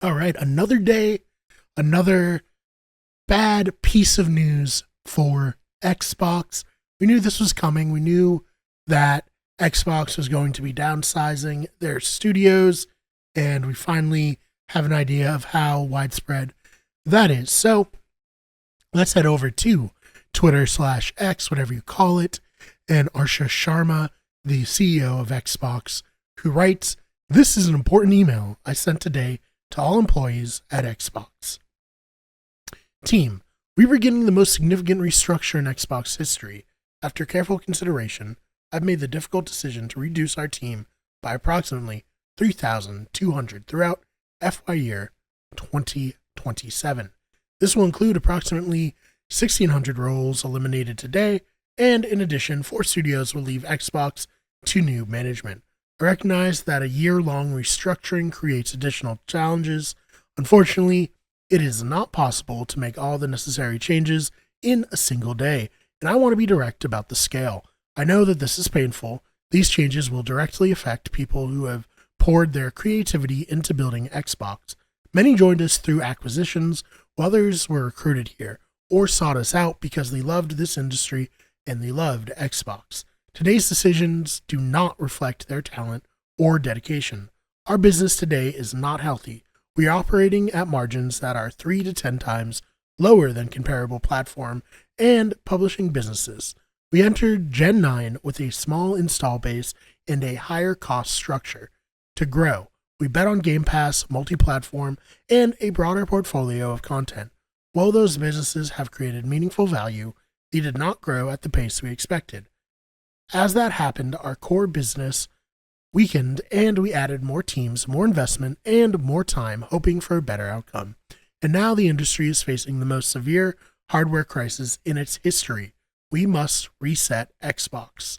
All right, another day, another bad piece of news for Xbox. We knew this was coming. We knew that Xbox was going to be downsizing their studios, and we finally have an idea of how widespread that is. So let's head over to Twitter/X, whatever you call it, and Arsha Sharma, the CEO of Xbox, who writes, "This is an important email I sent today to all employees at Xbox. Team, we were beginning the most significant restructure in Xbox history. After careful consideration, I've made the difficult decision to reduce our team by approximately 3,200 throughout FY year 2027. This will include approximately 1,600 roles eliminated today, and in addition, 4 studios will leave Xbox to new management. I recognize that a year-long restructuring creates additional challenges. Unfortunately, it is not possible to make all the necessary changes in a single day, and I want to be direct about the scale. I know that this is painful. These changes will directly affect people who have poured their creativity into building Xbox. Many joined us through acquisitions, while others were recruited here, or sought us out because they loved this industry and they loved Xbox. Today's decisions do not reflect their talent or dedication. Our business today is not healthy. We are operating at margins that are 3 to 10 times lower than comparable platform and publishing businesses. We entered Gen 9 with a small install base and a higher cost structure. To grow, we bet on Game Pass, multi-platform, and a broader portfolio of content. While those businesses have created meaningful value, they did not grow at the pace we expected. As that happened, our core business weakened and we added more teams, more investment, and more time, hoping for a better outcome. And now the industry is facing the most severe hardware crisis in its history. We must reset Xbox.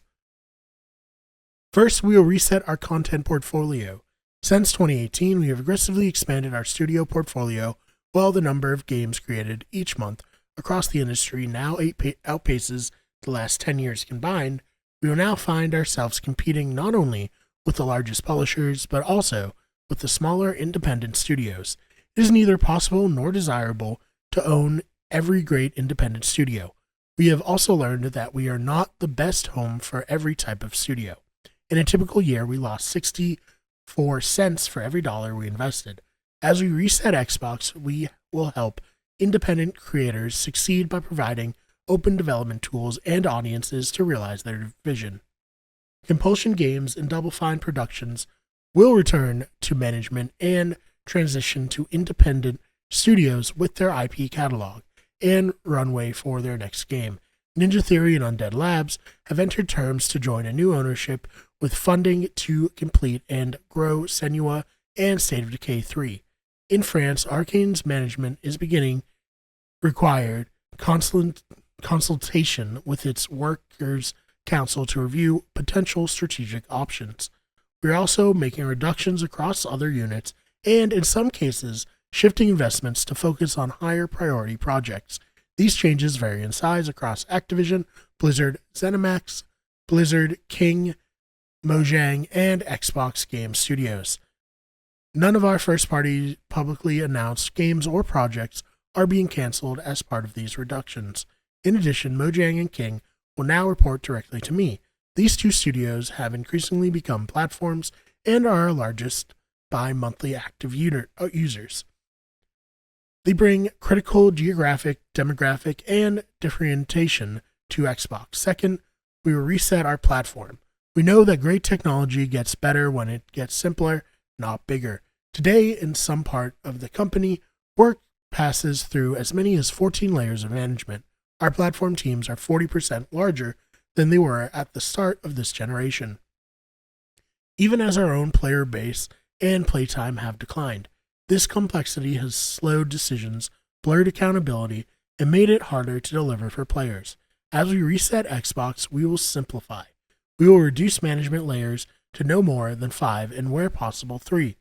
First, we will reset our content portfolio. Since 2018, we have aggressively expanded our studio portfolio, while the number of games created each month across the industry now outpaces the last 10 years combined. We will now find ourselves competing not only with the largest publishers, but also with the smaller independent studios. It is neither possible nor desirable to own every great independent studio. We have also learned that we are not the best home for every type of studio. In a typical year, we lost 64 cents for every dollar we invested. As we reset Xbox, we will help independent creators succeed by providing open development tools and audiences to realize their vision. Compulsion Games and Double Fine Productions will return to management and transition to independent studios with their IP catalog and runway for their next game. Ninja Theory and Undead Labs have entered terms to join a new ownership with funding to complete and grow Senua and State of Decay 3. In France, Arcane's management is beginning required consultation with its workers' council to review potential strategic options. We are also making reductions across other units and, in some cases, shifting investments to focus on higher priority projects. These changes vary in size across Activision, Blizzard, ZeniMax, Blizzard, King, Mojang, and Xbox Game Studios. None of our first-party publicly announced games or projects are being canceled as part of these reductions. In addition, Mojang and King will now report directly to me. These 2 studios have increasingly become platforms and are our largest by monthly active users. They bring critical geographic, demographic, and differentiation to Xbox. Second, we will reset our platform. We know that great technology gets better when it gets simpler, not bigger. Today, in some part of the company, work passes through as many as 14 layers of management. Our platform teams are 40% larger than they were at the start of this generation, even as our own player base and playtime have declined. This complexity has slowed decisions, blurred accountability, and made it harder to deliver for players. As we reset Xbox, we will simplify. We will reduce management layers to no more than 5 and, where possible, 3.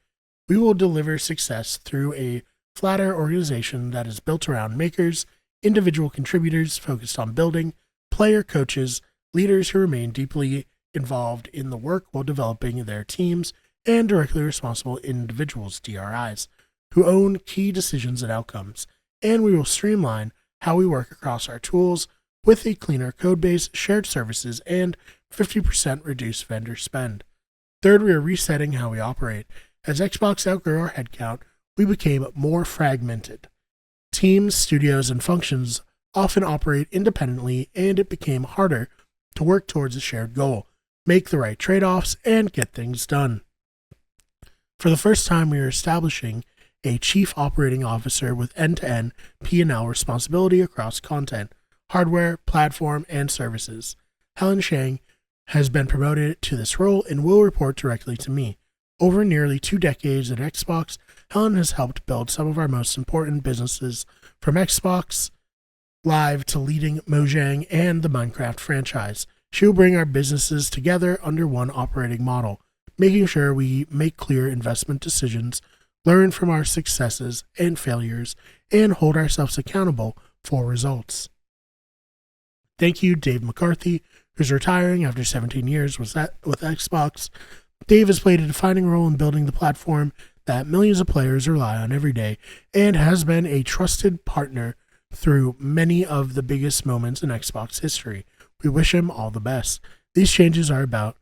We will deliver success through a flatter organization that is built around makers, individual contributors focused on building, player coaches, leaders who remain deeply involved in the work while developing their teams, and directly responsible individuals, DRIs. who own key decisions and outcomes, and we will streamline how we work across our tools with a cleaner code base, shared services, and 50% reduced vendor spend. Third, we are resetting how we operate. As Xbox outgrew our headcount, we became more fragmented. Teams, studios, and functions often operate independently, and it became harder to work towards a shared goal, make the right trade-offs, and get things done. For the first time, we are establishing a chief operating officer with end-to-end P&L responsibility across content, hardware, platform, and services. Helen Shang has been promoted to this role and will report directly to me. Over nearly 2 decades at Xbox, Helen has helped build some of our most important businesses, from Xbox Live to leading Mojang and the Minecraft franchise. She will bring our businesses together under one operating model, making sure we make clear investment decisions, learn from our successes and failures, and hold ourselves accountable for results. Thank you, Dave McCarthy, who's retiring after 17 years with Xbox. Dave has played a defining role in building the platform that millions of players rely on every day and has been a trusted partner through many of the biggest moments in Xbox history. We wish him all the best. These changes are about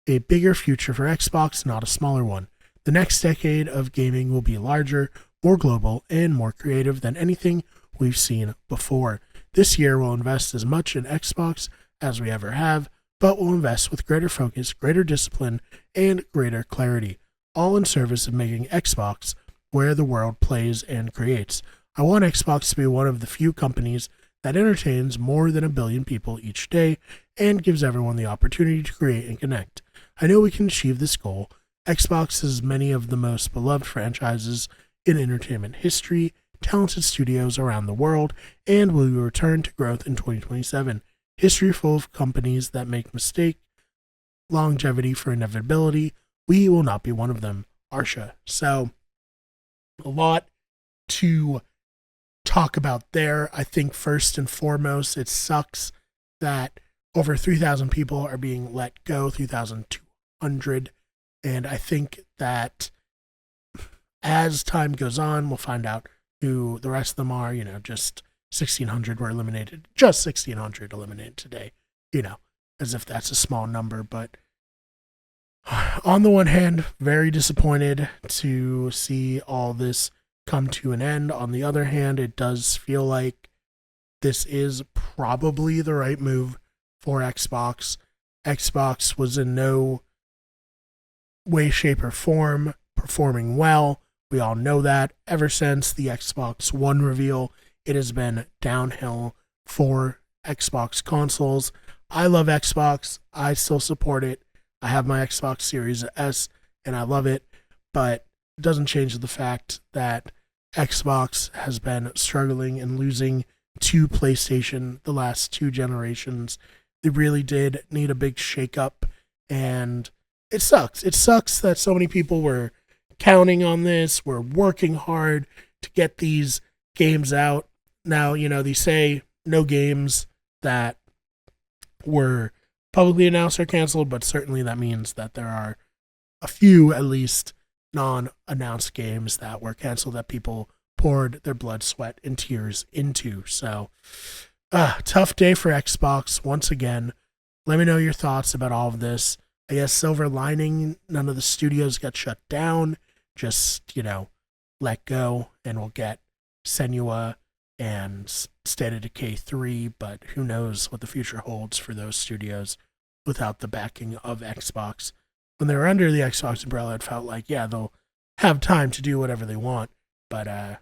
a bigger future for Xbox, not a smaller one. The next decade of gaming will be larger, more global, and more creative than anything we've seen before. This year we'll invest as much in Xbox as we ever have, but we'll invest with greater focus, greater discipline, and greater clarity, all in service of making Xbox where the world plays and creates. I want Xbox to be one of the few companies that entertains more than 1 billion people each day and gives everyone the opportunity to create and connect. I know we can achieve this goal. Xbox has many of the most beloved franchises in entertainment history, talented studios around the world, and we will return to growth in 2027. History full of companies that make mistake, longevity for inevitability. We will not be one of them. Arsha. So, a lot to talk about there. I think first and foremost, it sucks that over 3,000 people are being let go, 3,200. And I think that as time goes on, we'll find out who the rest of them are. Just 1,600 were eliminated. Just 1,600 eliminated today. As if that's a small number. But on the one hand, very disappointed to see all this come to an end. On the other hand, it does feel like this is probably the right move for Xbox. Xbox was in no way, shape, or form performing well. We all know that. Ever since the Xbox One reveal, it has been downhill for Xbox consoles. I love Xbox. I still support it. I have my Xbox Series S, and I love it, but it doesn't change the fact that Xbox has been struggling and losing to PlayStation the last 2 generations. They really did need a big shakeup, and it sucks. It sucks that so many people were counting on this, were working hard to get these games out. Now, they say no games that were publicly announced or canceled, but certainly that means that there are a few, at least, non-announced games that were canceled that people poured their blood, sweat, and tears into. So, tough day for Xbox once again. Let me know your thoughts about all of this. I guess silver lining, none of the studios got shut down. Just, let go, and we'll get Senua and State of Decay 3, but who knows what the future holds for those studios without the backing of Xbox. When they were under the Xbox umbrella, it felt like, they'll have time to do whatever they want. But, I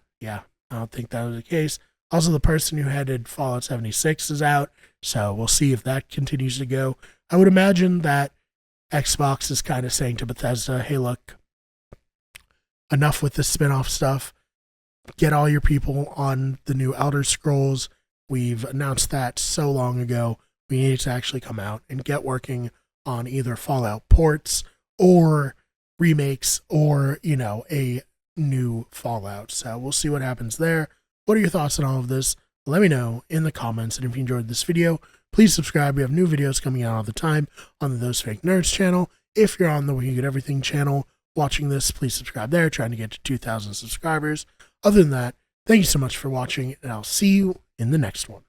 don't think that was the case. Also, the person who headed Fallout 76 is out, so we'll see if that continues to go. I would imagine that Xbox is kind of saying to Bethesda, hey, look, enough with the spin-off stuff. Get all your people on the new Elder Scrolls. We've announced that so long ago. We need to actually come out and get working on either Fallout ports or remakes or, a new Fallout. So we'll see what happens there. What are your thoughts on all of this? Let me know in the comments. And if you enjoyed this video, please subscribe. We have new videos coming out all the time on the Those Fake Nerds channel. If you're on the We Get Everything channel, watching this, please subscribe there. Trying to get to 2,000 subscribers. Other than that, thank you so much for watching, and I'll see you in the next one.